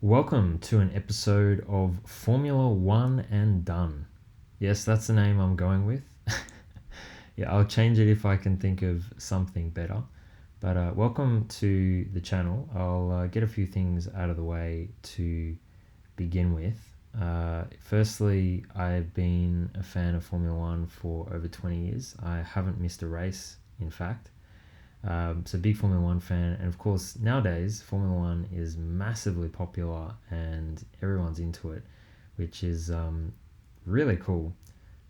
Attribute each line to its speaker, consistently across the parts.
Speaker 1: Welcome to an episode of Formula One and Done. Yes, that's the name I'm going with. Yeah, I'll change it if I can think of something better. But welcome to the channel. I'll get a few things out of the way to begin with. Firstly, I've been a fan of Formula One for over 20 years. I haven't missed a race, in fact. So big Formula One fan, and of course nowadays Formula One is massively popular and everyone's into it, which is really cool,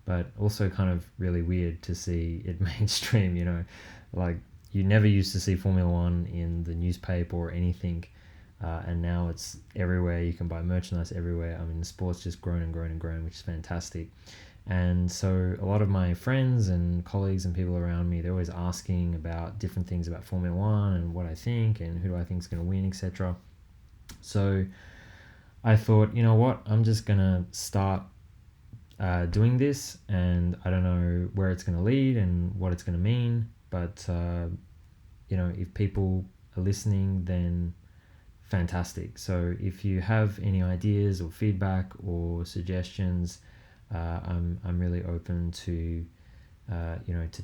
Speaker 1: but also kind of really weird to see it mainstream. Like you never used to see Formula One in the newspaper or anything, and now it's everywhere. You can buy merchandise everywhere. I mean, the sport's just grown and grown and grown, which is fantastic. And so a lot of my friends and colleagues and people around me, they're always asking about different things about Formula One and what I think and who do I think is going to win, etc. So I thought, you know what, I'm just going to start doing this, and I don't know where it's going to lead and what it's going to mean, but if people are listening, then fantastic. So if you have any ideas or feedback or suggestions, I'm really open to to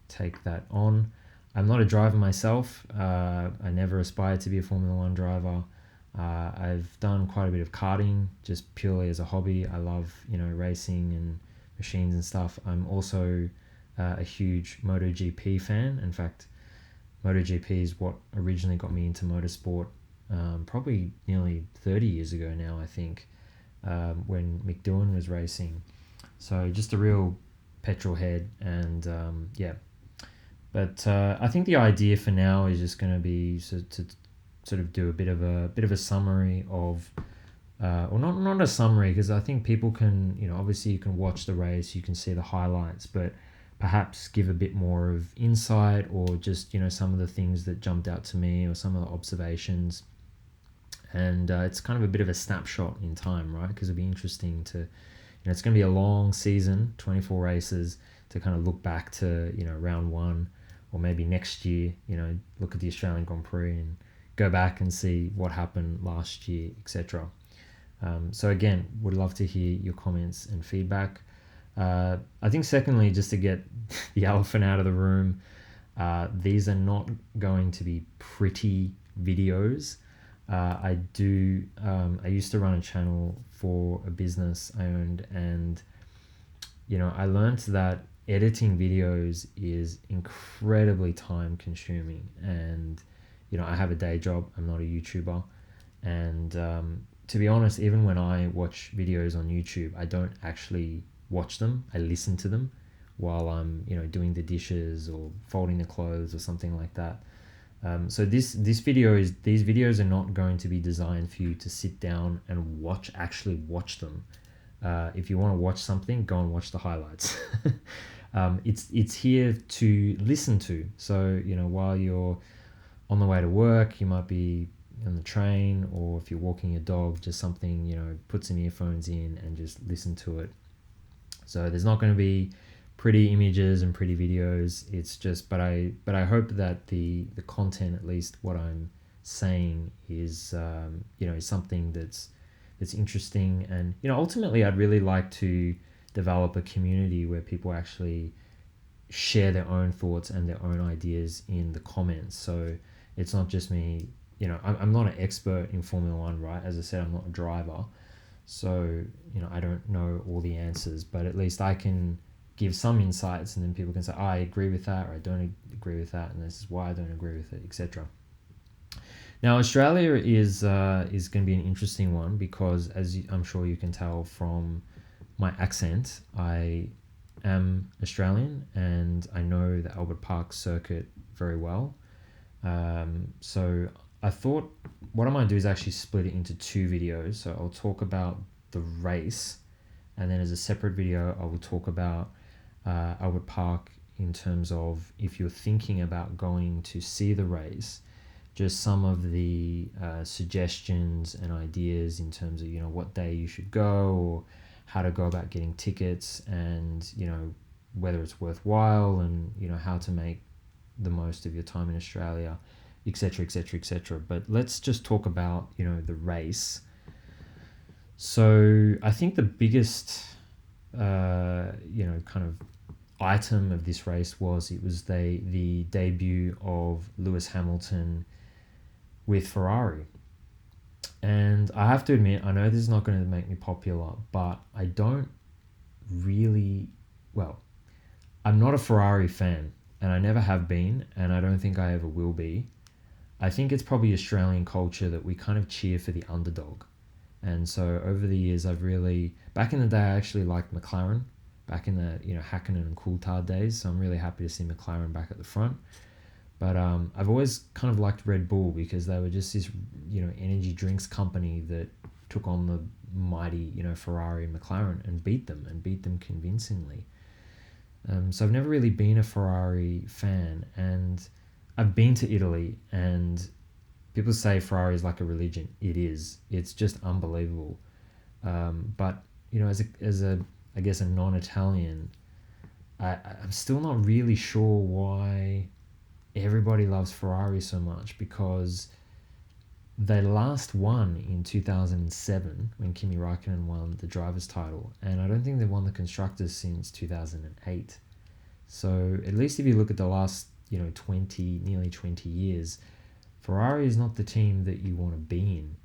Speaker 1: take that on. I'm not a driver myself. I never aspired to be a Formula One driver. I've done quite a bit of karting just purely as a hobby. I love racing and machines and stuff. I'm also a huge MotoGP fan. In fact, MotoGP is what originally got me into motorsport. Probably nearly 30 years ago now, I think. When Mick Doohan was racing. So just a real petrol head, and But I think the idea for now is just going to be to sort of do a bit of a summary of, or not a summary, because I think people can, obviously you can watch the race, you can see the highlights, but perhaps give a bit more of insight, or just some of the things that jumped out to me, or some of the observations. And it's kind of a bit of a snapshot in time, right? Because it'll be interesting to, it's going to be a long season, 24 races, to kind of look back to, round one, or maybe next year, look at the Australian Grand Prix and go back and see what happened last year, etc. So again, would love to hear your comments and feedback. I think secondly, just to get the elephant out of the room, these are not going to be pretty videos. I used to run a channel for a business I owned, and I learned that editing videos is incredibly time consuming, and I have a day job. I'm not a YouTuber, and to be honest, even when I watch videos on YouTube, I don't actually watch them. I listen to them while I'm doing the dishes or folding the clothes or something like that. So these videos are not going to be designed for you to sit down and actually watch them. If you want to watch something, go and watch the highlights. It's here to listen to. So while you're on the way to work, you might be on the train, or if you're walking your dog, just something, put some earphones in and just listen to it. So there's not going to be pretty images and pretty videos. It's just, but I hope that the content, at least what I'm saying, is is something that's interesting. And ultimately I'd really like to develop a community where people actually share their own thoughts and their own ideas in the comments. So it's not just me. I'm not an expert in Formula One, right? As I said, I'm not a driver, so I don't know all the answers, but at least I can give some insights, and then people can say, oh, I agree with that, or I don't agree with that, and this is why I don't agree with it, etc. Now, Australia is going to be an interesting one, because I'm sure you can tell from my accent, I am Australian, and I know the Albert Park circuit very well. So I thought what I might do is actually split it into two videos. So I'll talk about the race, and then as a separate video, I will talk about Albert Park, in terms of, if you're thinking about going to see the race, just some of the suggestions and ideas in terms of what day you should go, or how to go about getting tickets, and whether it's worthwhile, and how to make the most of your time in Australia, etc., etc., etc. But let's just talk about, the race. So I think the biggest, kind of item of this race was the debut of Lewis Hamilton with Ferrari. And I have to admit, I know this is not going to make me popular, but I don't really, well, I'm not a Ferrari fan, and I never have been, and I don't think I ever will be. I think it's probably Australian culture that we kind of cheer for the underdog. And so over the years, back in the day, I actually liked McLaren, back in the, Hakkinen and Coulthard days. So I'm really happy to see McLaren back at the front. But I've always kind of liked Red Bull because they were just this, energy drinks company that took on the mighty, Ferrari and McLaren and beat them convincingly. So I've never really been a Ferrari fan, and I've been to Italy, and people say Ferrari is like a religion. It is. It's just unbelievable. But as a I guess a non-Italian, I'm still not really sure why everybody loves Ferrari so much, because they last won in 2007 when Kimi Raikkonen won the driver's title, and I don't think they've won the constructors since 2008. So at least if you look at the last, nearly 20 years, Ferrari is not the team that you want to be in.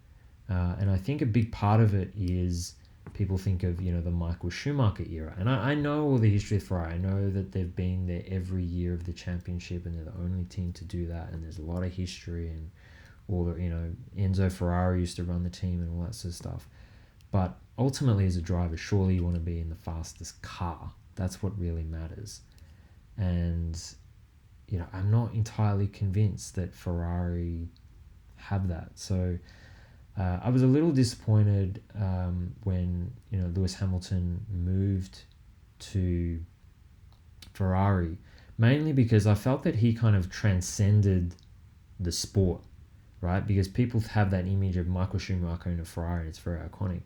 Speaker 1: And I think a big part of it is people think of, the Michael Schumacher era. And I know all the history of Ferrari. I know that they've been there every year of the championship, and they're the only team to do that. And there's a lot of history, and all the, Enzo Ferrari used to run the team and all that sort of stuff. But ultimately, as a driver, surely you want to be in the fastest car. That's what really matters. And, I'm not entirely convinced that Ferrari have that. So I was a little disappointed when, Lewis Hamilton moved to Ferrari, mainly because I felt that he kind of transcended the sport, right? Because people have that image of Michael Schumacher in a Ferrari, and it's very iconic.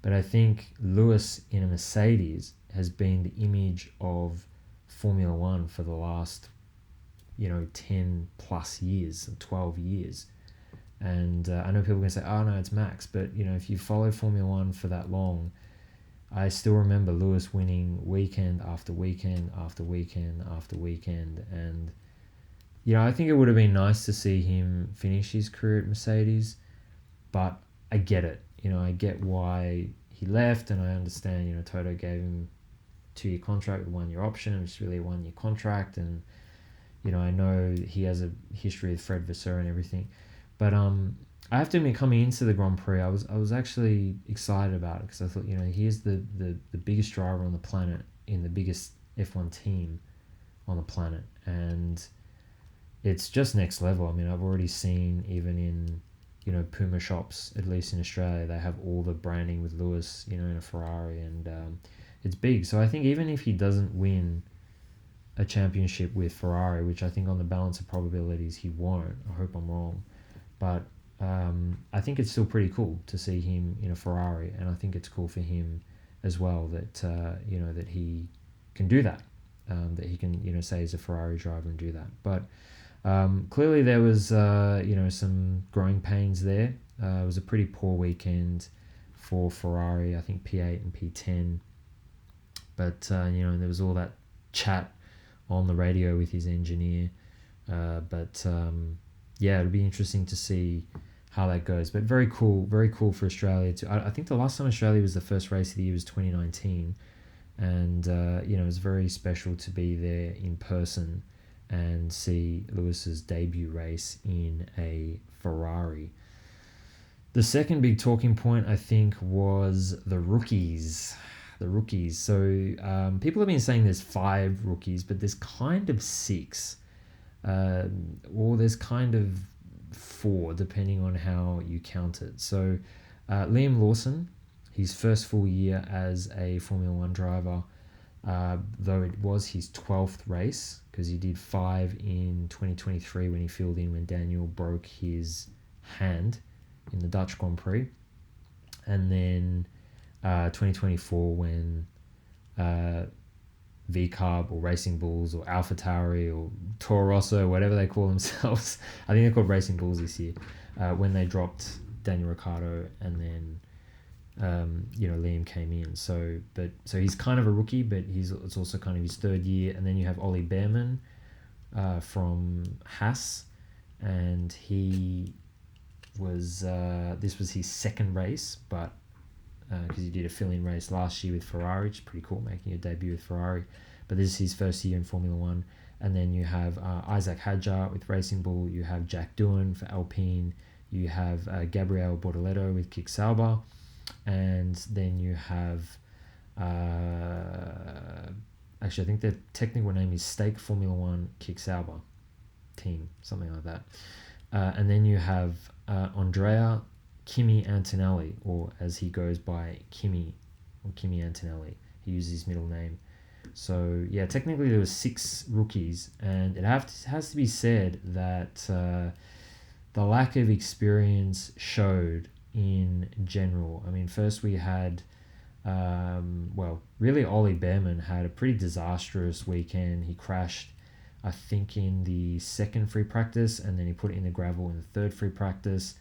Speaker 1: But I think Lewis in a Mercedes has been the image of Formula One for the last, 10 plus years, 12 years. And I know people can say, oh, no, it's Max. But, if you follow Formula One for that long, I still remember Lewis winning weekend after weekend after weekend after weekend. And, I think it would have been nice to see him finish his career at Mercedes. But I get it. I get why he left, and I understand, Toto gave him a 2-year contract with a 1-year option. It's really a 1-year contract. And, I know he has a history with Fred Vasseur and everything. But I have to admit, coming into the Grand Prix, I was actually excited about it, because I thought, here's the biggest driver on the planet in the biggest F1 team on the planet, and it's just next level. I mean, I've already seen, even in, Puma shops, at least in Australia, they have all the branding with Lewis, in a Ferrari, and it's big. So I think even if he doesn't win a championship with Ferrari, which I think on the balance of probabilities he won't, I hope I'm wrong, but I think it's still pretty cool to see him in a Ferrari, and I think it's cool for him as well that that he can do that, that he can say he's a Ferrari driver and do that. But clearly there was some growing pains there. It was a pretty poor weekend for Ferrari. I think P8 and P10, but there was all that chat on the radio with his engineer. Yeah, it'll be interesting to see how that goes. But very cool for Australia too. I think the last time Australia was the first race of the year was 2019, and it was very special to be there in person and see Lewis's debut race in a Ferrari. The second big talking point, I think, was the rookies. So people have been saying there's 5 rookies, but there's kind of 6. Or there's kind of 4, depending on how you count it. So Liam Lawson, his first full year as a Formula One driver, though it was his 12th race, because he did 5 in 2023 when he filled in when Daniel broke his hand in the Dutch Grand Prix, and then 2024 when VCarb or Racing Bulls or Alpha Tauri or Toro Rosso, whatever they call themselves. I think they're called Racing Bulls this year, when they dropped Daniel Ricciardo, and then Liam came in. So he's kind of a rookie, but it's also kind of his third year. And then you have Ollie Behrman from Haas, and he was this was his second race, but because he did a fill-in race last year with Ferrari, which is pretty cool, making a debut with Ferrari. But this is his first year in Formula One. And then you have Isaac Hadjar with Racing Bull. You have Jack Doohan for Alpine. You have Gabriel Bortoleto with Kick Sauber. And then you have... actually, I think the technical name is Stake Formula One Kick Sauber team, something like that. And then you have Andrea Kimi Antonelli, or as he goes by, Kimi, or Kimi Antonelli. He uses his middle name. So yeah, technically there was 6 rookies, and it has to be said that the lack of experience showed in general. I mean, first we had, really Ollie Behrman had a pretty disastrous weekend. He crashed, I think, in the second free practice, and then he put it in the gravel in the third free practice.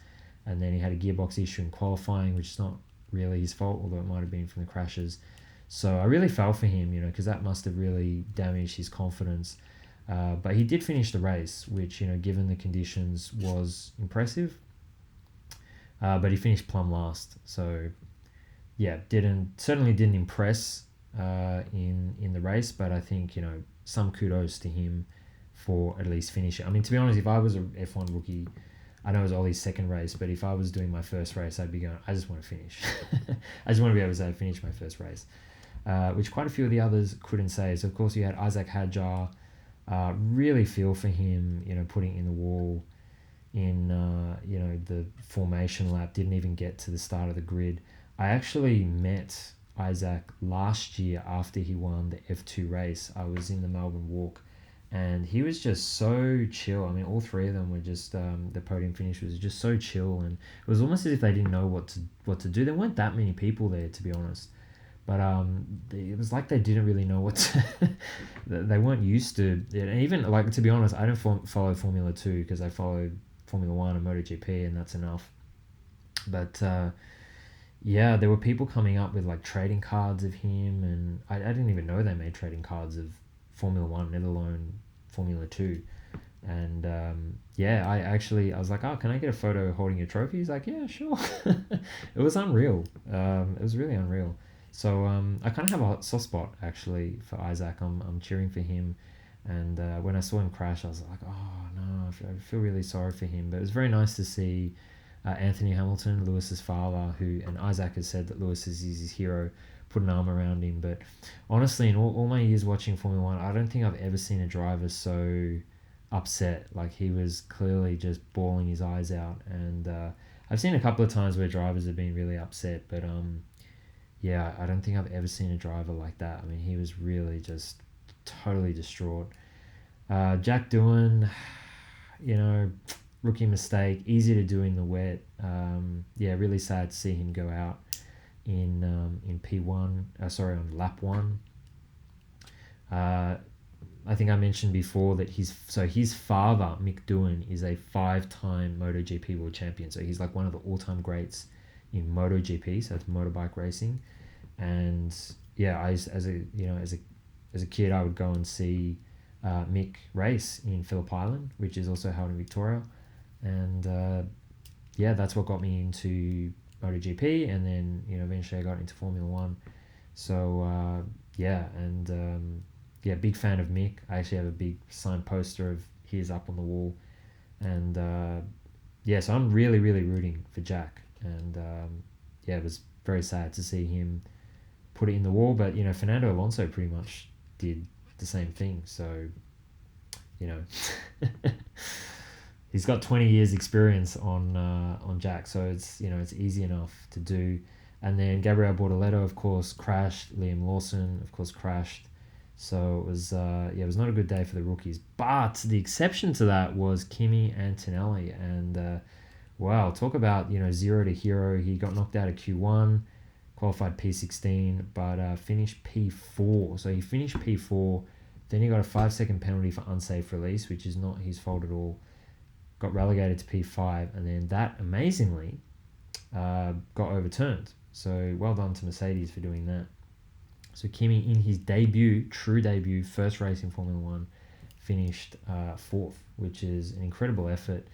Speaker 1: And then he had a gearbox issue in qualifying, which is not really his fault, although it might have been from the crashes. So I really felt for him, because that must have really damaged his confidence. But he did finish the race, which, given the conditions, was impressive. But he finished plumb last. So, yeah, certainly didn't impress in the race. But I think, some kudos to him for at least finishing. I mean, to be honest, if I was a F1 rookie... I know it was Ollie's second race, but if I was doing my first race, I'd be going, I just want to finish. I just want to be able to say I finished my first race, which quite a few of the others couldn't say. So, of course, you had Isaac Hadjar. Really feel for him, putting in the wall in, the formation lap. Didn't even get to the start of the grid. I actually met Isaac last year after he won the F2 race. I was in the Melbourne Walk. And he was just so chill. I mean, all 3 of them were just the podium finish was just so chill, and it was almost as if they didn't know what to do. There weren't that many people there, to be honest, but it was like they didn't really know what to. They weren't used to it. And even, like, to be honest, I don't follow Formula 2 because I follow Formula 1 and MotoGP, and that's enough. But yeah, there were people coming up with like trading cards of him, and I didn't even know they made trading cards of Formula 1, let alone Formula 2. And I was like, oh, can I get a photo holding your trophy? He's like, yeah, sure. It was unreal. It was really unreal. So I kind of have a soft spot actually for Isaac. I'm cheering for him. And when I saw him crash, I was like, oh no, I feel really sorry for him. But it was very nice to see Anthony Hamilton, Lewis's father, and Isaac has said that Lewis is his hero, put an arm around him. But honestly, in all my years watching Formula 1, I don't think I've ever seen a driver so upset. Like, he was clearly just bawling his eyes out. And I've seen a couple of times where drivers have been really upset, but I don't think I've ever seen a driver like that. I mean, he was really just totally distraught. Jack Doohan, rookie mistake, easy to do in the wet. Really sad to see him go out in P1, on lap 1. I think I mentioned before that his father, Mick Doohan, is a 5-time MotoGP world champion. So he's like one of the all-time greats in MotoGP, so it's motorbike racing. And as a kid, I would go and see Mick race in Phillip Island, which is also held in Victoria. And that's what got me into MotoGP, and then eventually I got into Formula 1. So big fan of Mick. I actually have a big signed poster of his up on the wall, and so I'm really, really rooting for Jack. And it was very sad to see him put it in the wall, but Fernando Alonso pretty much did the same thing. So he's got 20 years experience on Jack, so it's it's easy enough to do. And then Gabriel Bortoleto, of course, crashed. Liam Lawson, of course, crashed. So it was not a good day for the rookies. But the exception to that was Kimi Antonelli, and wow, talk about zero to hero. He got knocked out of Q1. qualified P16, but finished P4. So he finished P4, then he got a 5-second penalty for unsafe release, which is not his fault at all. Got relegated to P5, and then that amazingly got overturned. So well done to Mercedes for doing that. So Kimi, in his true debut, first race in Formula One, finished fourth, which is an incredible effort.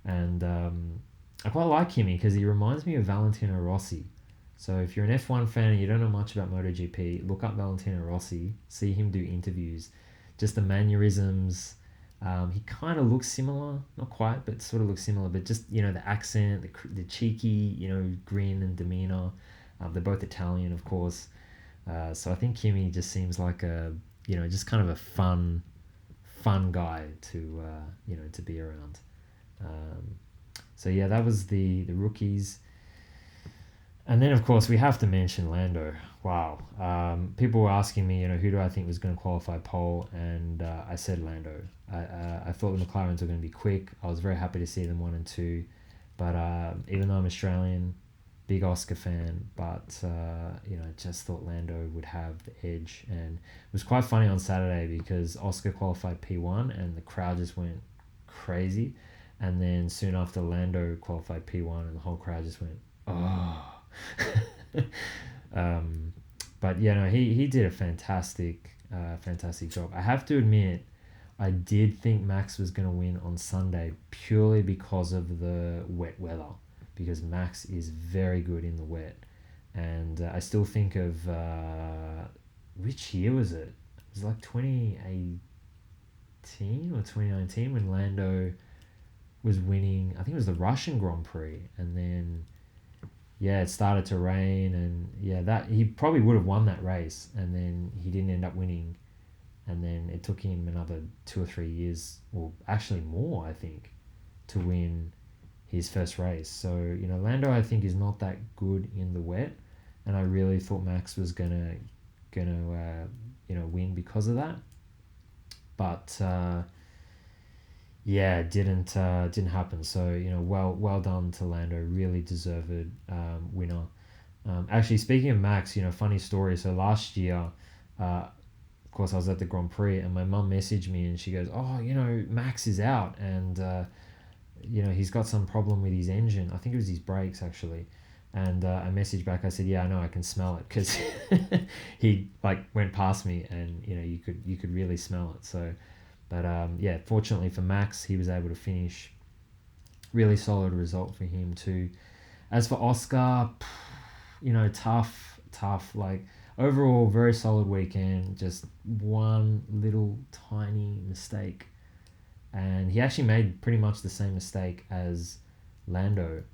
Speaker 1: And I quite like Kimi because he reminds me of Valentino Rossi. So if you're an F1 fan and you don't know much about MotoGP, look up Valentino Rossi, see him do interviews. Just the mannerisms. He kind of looks similar, not quite, but sort of looks similar. But just, the accent, the cheeky, grin and demeanor. They're both Italian, of course. So I think Kimi just seems like just kind of a fun guy to be around. So yeah, that was the rookies. And then, of course, we have to mention Lando. Wow. People were asking me, who do I think was going to qualify pole? And I said Lando. I thought the McLarens were going to be quick. I was very happy to see them 1 and 2. But even though I'm Australian, big Oscar fan, but, I just thought Lando would have the edge. And it was quite funny on Saturday because Oscar qualified P1 and the crowd just went crazy. And then soon after, Lando qualified P1 and the whole crowd just went, oh. But he did a fantastic job. I have to admit, I did think Max was going to win on Sunday purely because of the wet weather, because Max is very good in the wet. And I still think of which year was it? It was like 2018 or 2019 when Lando was winning. I think it was the Russian Grand Prix, and then it started to rain, and that he probably would have won that race, and then he didn't end up winning, and then it took him another 2 or 3 years, or actually more, I think, to win his first race. So Lando, I think, is not that good in the wet, and I really thought Max was gonna win because of that, but didn't happen. So well done to Lando, really deserved winner. Actually, speaking of Max, funny story. So last year, of course, I was at the Grand Prix, and my mum messaged me, and she goes, "Oh, Max is out, and he's got some problem with his engine. I think it was his brakes, actually." And I messaged back. I said, "Yeah, I know. I can smell it," because he went past me, and you could really smell it. So. But fortunately for Max, he was able to finish. Really solid result for him too. As for Oscar, tough. Overall, very solid weekend. Just one little tiny mistake, and he actually made pretty much the same mistake as Lando.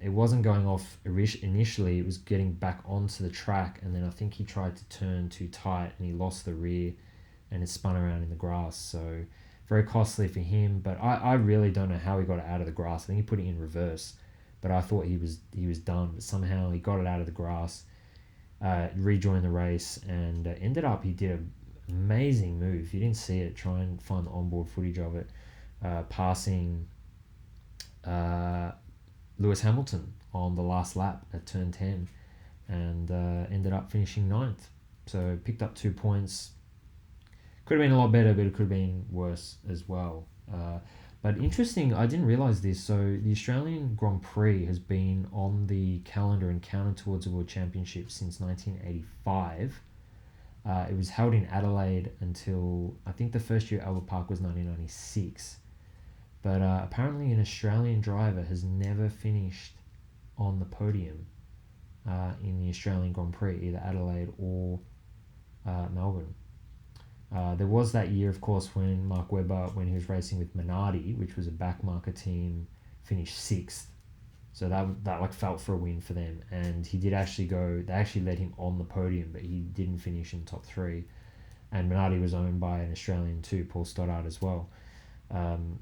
Speaker 1: It wasn't going off initially. It was getting back onto the track, and then I think he tried to turn too tight, and he lost the rear. And it spun around in the grass, so very costly for him. But I really don't know how he got it out of the grass. I think he put it in reverse, but I thought he was done. But somehow he got it out of the grass, rejoined the race, and ended up, he did an amazing move. If you didn't see it, try and find the onboard footage of it, passing Lewis Hamilton on the last lap at turn 10, and ended up finishing 9th. So picked up 2 points. Could have been a lot better, but it could have been worse as well. But interesting, I didn't realise this. So the Australian Grand Prix has been on the calendar and counted towards the World Championship since 1985. It was held in Adelaide until, I think the first year at Albert Park was 1996. But apparently an Australian driver has never finished on the podium in the Australian Grand Prix, either Adelaide or Melbourne. There was that year, of course, when Mark Webber, when he was racing with Minardi, which was a backmarker team, finished 6th. So that felt for a win for them. And he did actually they actually led him on the podium, but he didn't finish in top 3. And Minardi was owned by an Australian too, Paul Stoddart as well.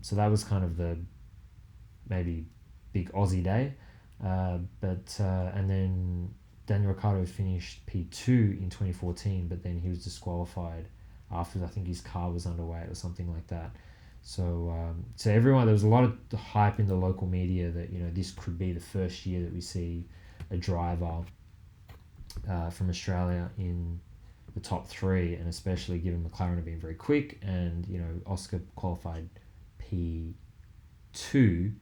Speaker 1: So that was kind of the maybe big Aussie day. And then Daniel Ricciardo finished P2 in 2014, but then he was disqualified after, I think his car was underweight or something like that. So everyone, there was a lot of hype in the local media that this could be the first year that we see a driver from Australia in the top three, and especially given McLaren have been very quick, and Oscar qualified P2.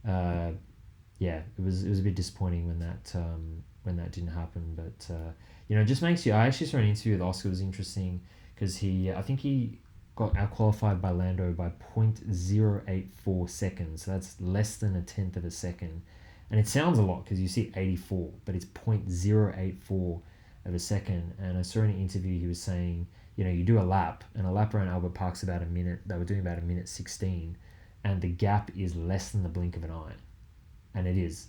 Speaker 1: Yeah, it was a bit disappointing when that didn't happen, but it just makes you. I actually saw an interview with Oscar. It was interesting because I think he got out qualified by Lando by 0.084 seconds. So that's less than a tenth of a second, and it sounds a lot because you see 84, but it's 0.084 of a second. And I saw in an interview he was saying, you do a lap, and a lap around Albert Park's about a minute. They were doing about a minute 16, and the gap is less than the blink of an eye, and it is.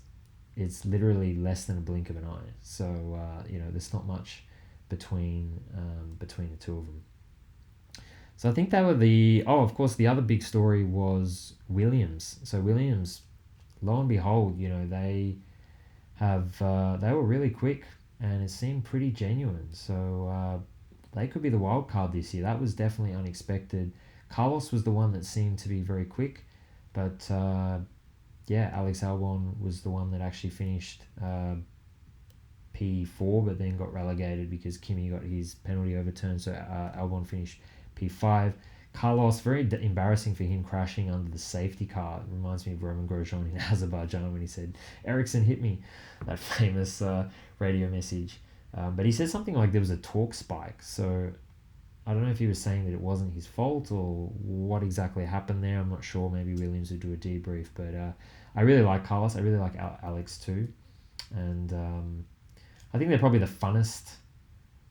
Speaker 1: It's literally less than a blink of an eye. So there's not much between the two of them. So I think they were of course, the other big story was Williams. So Williams, lo and behold, they were really quick, and it seemed pretty genuine. So they could be the wild card this year. That was definitely unexpected. Carlos was the one that seemed to be very quick, but Alex Albon was the one that actually finished P4, but then got relegated because Kimi got his penalty overturned. So Albon finished P5. Carlos, very embarrassing for him, crashing under the safety car. It reminds me of Roman Grosjean in Azerbaijan when he said, "Ericsson hit me," that famous radio message. But he said something like there was a torque spike. So I don't know if he was saying that it wasn't his fault or what exactly happened there. I'm not sure. Maybe Williams would do a debrief. But I really like Carlos. I really like Alex too. And I think they're probably the funnest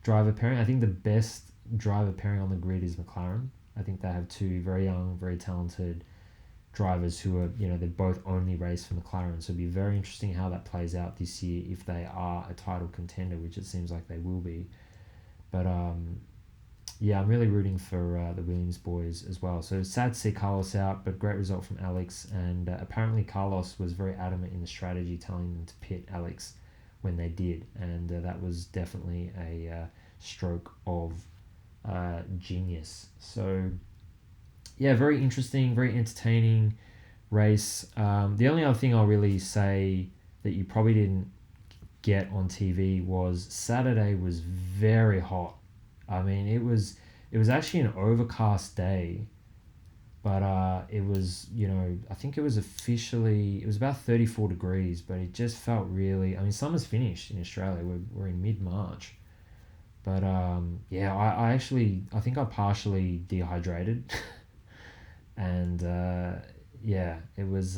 Speaker 1: driver pairing. I think the best driver pairing on the grid is McLaren. I think they have two very young, very talented drivers who are, they both only race for McLaren. So it'll be very interesting how that plays out this year if they are a title contender, which it seems like they will be. But I'm really rooting for the Williams boys as well. So sad to see Carlos out, but great result from Alex. And apparently Carlos was very adamant in the strategy, telling them to pit Alex when they did. And that was definitely a stroke of genius. So very interesting, very entertaining race. The only other thing I'll really say that you probably didn't get on TV was Saturday was very hot. I mean, it was actually an overcast day, but it was, I think it was about 34 degrees, but it just felt really, I mean, summer's finished in Australia. We're in mid-March. But I think I partially dehydrated. And it was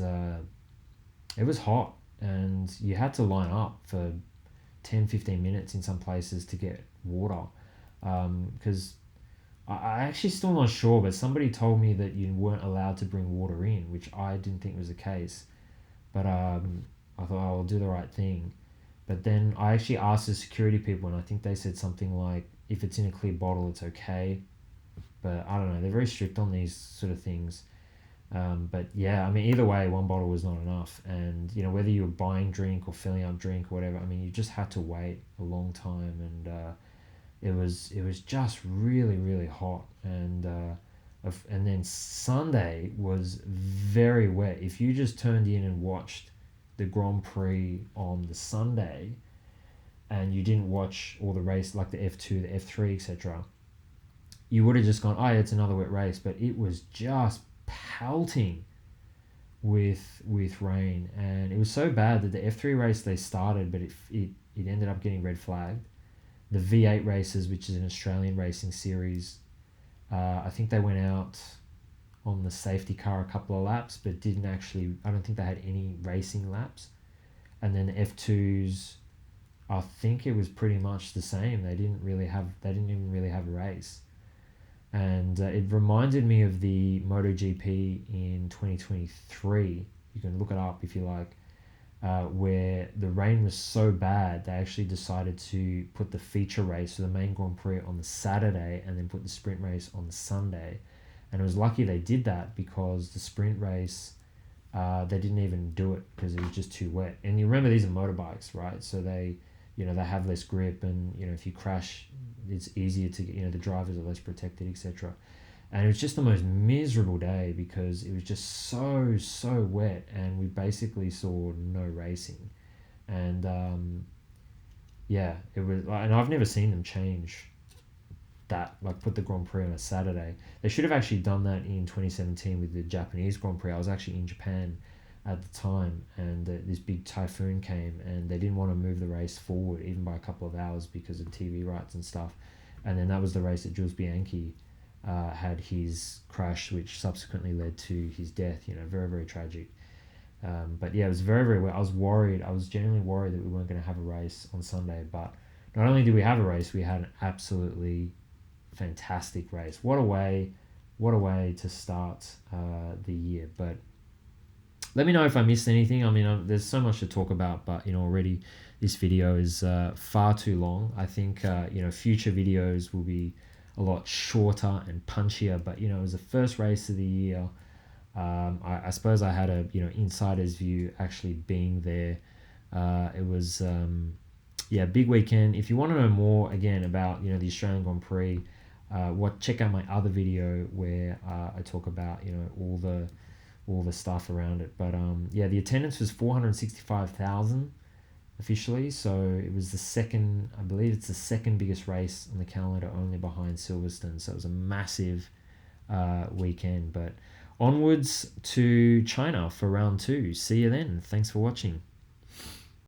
Speaker 1: hot, and you had to line up for 10-15 minutes in some places to get water, because I actually still not sure, but somebody told me that you weren't allowed to bring water in, which I didn't think was the case. But I thought I'll do the right thing. But then I actually asked the security people, and I think they said something like, if it's in a clear bottle, it's okay. But I don't know, they're very strict on these sort of things. But I mean, either way, one bottle was not enough. And, whether you were buying drink or filling up drink or whatever, I mean, you just had to wait a long time. And it was just really, really hot. And then Sunday was very wet. If you just turned in and watched the Grand Prix on the Sunday and you didn't watch all the race, like the F2, the F3, etc., you would have just gone, it's another wet race. But it was just pelting with rain, and it was so bad that the F3 race they started, but it ended up getting red flagged. The V8 races, which is an Australian racing series, I think they went out on the safety car a couple of laps, but didn't actually, I don't think they had any racing laps. And then the F2s, I think it was pretty much the same. They didn't even really have a race. And it reminded me of the MotoGP in 2023. You can look it up if you like, where the rain was so bad, they actually decided to put the feature race, so the main Grand Prix, on the Saturday, and then put the sprint race on the Sunday. And it was lucky they did that, because the sprint race, they didn't even do it because it was just too wet. And you remember, these are motorbikes, right? So they have less grip, and if you crash, it's easier to get, the drivers are less protected, etc. And it was just the most miserable day because it was just so wet, and we basically saw no racing. And yeah, it was, and I've never seen them change that, like put the Grand Prix on a Saturday. They should have actually done that in 2017 with the Japanese Grand Prix. I was actually in Japan at the time, and this big typhoon came, and they didn't want to move the race forward even by a couple of hours because of TV rights and stuff. And then that was the race that Jules Bianchi had his crash, which subsequently led to his death. You know, very very tragic. But yeah, it was very very. I was worried. I was genuinely worried that we weren't going to have a race on Sunday. But not only did we have a race, we had an absolutely fantastic race. What a way to start the year. But let me know if I missed anything. I mean, there's so much to talk about, but already this video is far too long. I think future videos will be a lot shorter and punchier. But it was the first race of the year. I suppose I had a insider's view actually being there. It was big weekend. If you want to know more again about the Australian Grand Prix, check out my other video where I talk about all the stuff around it. But the attendance was 465,000 officially, so it was the second. I believe it's the second biggest race on the calendar, only behind Silverstone. So it was a massive weekend. But onwards to China for round 2. See you then. Thanks for watching.